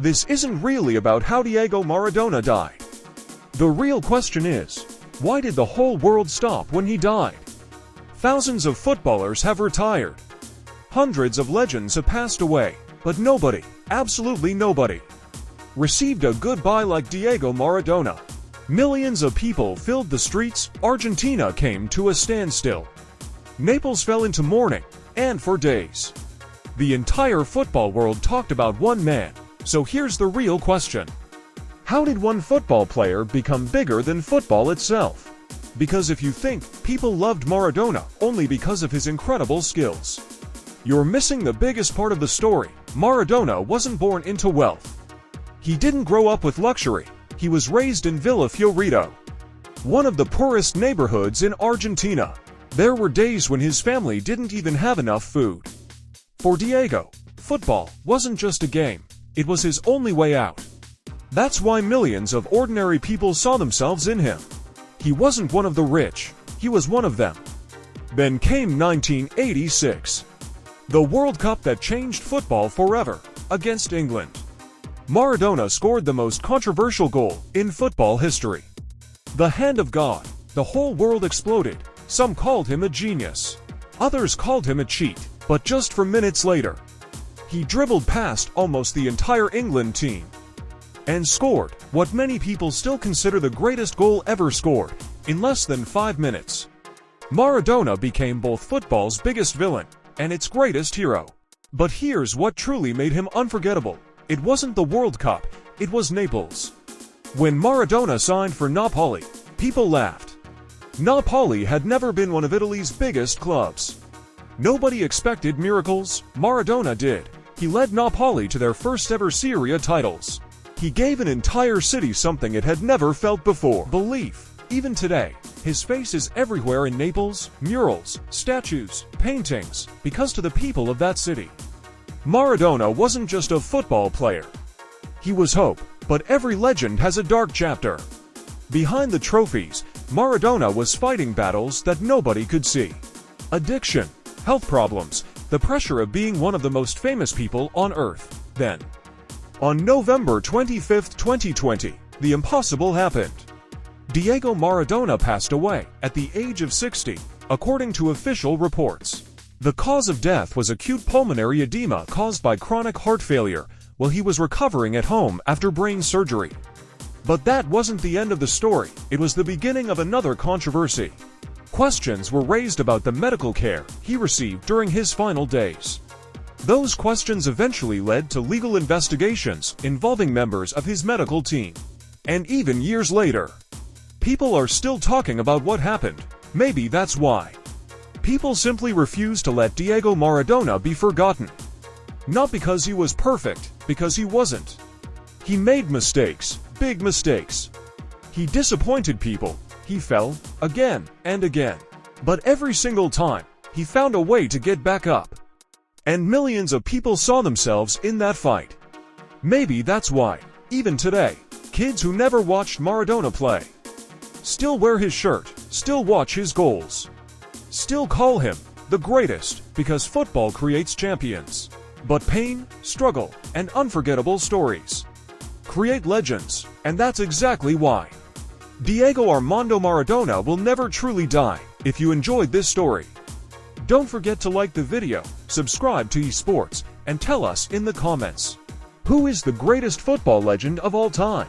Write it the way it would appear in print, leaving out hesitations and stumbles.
This isn't really about how Diego Maradona died. The real question is, why did the whole world stop when he died? Thousands of footballers have retired. Hundreds of legends have passed away, but nobody, absolutely nobody, received a goodbye like Diego Maradona. Millions of people filled the streets, Argentina came to a standstill. Naples fell into mourning, and for days, the entire football world talked about one man. So here's the real question. How did one football player become bigger than football itself? Because if you think people loved Maradona only because of his incredible skills, you're missing the biggest part of the story. Maradona wasn't born into wealth. He didn't grow up with luxury. He was raised in Villa Fiorito, one of the poorest neighborhoods in Argentina. There were days when his family didn't even have enough food. For Diego, football wasn't just a game, it was his only way out. That's why millions of ordinary people saw themselves in him. He wasn't one of the rich, he was one of them. Then came 1986. The World Cup that changed football forever, against England. Maradona scored the most controversial goal in football history. The hand of God. The whole world exploded. Some called him a genius. Others called him a cheat. But just for minutes later, he dribbled past almost the entire England team and scored what many people still consider the greatest goal ever scored in less than 5 minutes. Maradona became both football's biggest villain and its greatest hero. But here's what truly made him unforgettable. It wasn't the World Cup, it was Naples. When Maradona signed for Napoli, people laughed. Napoli had never been one of Italy's biggest clubs. Nobody expected miracles, Maradona did. He led Napoli to their first ever Serie A titles. He gave an entire city something it had never felt before: belief. Even today, his face is everywhere in Naples, murals, statues, paintings, because to the people of that city, Maradona wasn't just a football player. He was hope, but every legend has a dark chapter. Behind the trophies, Maradona was fighting battles that nobody could see. Addiction, health problems, the pressure of being one of the most famous people on earth. Then, on November 25, 2020, the impossible happened. Diego Maradona passed away at the age of 60, according to official reports. The cause of death was acute pulmonary edema caused by chronic heart failure while he was recovering at home after brain surgery. But that wasn't the end of the story, it was the beginning of another controversy. Questions were raised about the medical care he received during his final days. Those questions eventually led to legal investigations involving members of his medical team. And even years later, people are still talking about what happened. Maybe that's why people simply refuse to let Diego Maradona be forgotten. Not because he was perfect, because he wasn't. He made mistakes, big mistakes. He disappointed people. He fell, again and again. But every single time, he found a way to get back up. And millions of people saw themselves in that fight. Maybe that's why, even today, kids who never watched Maradona play still wear his shirt, still watch his goals, still call him the greatest, because football creates champions. But pain, struggle, and unforgettable stories create legends, and that's exactly why Diego Armando Maradona will never truly die. If you enjoyed this story, don't forget to like the video, subscribe to eSports, and tell us in the comments, who is the greatest football legend of all time?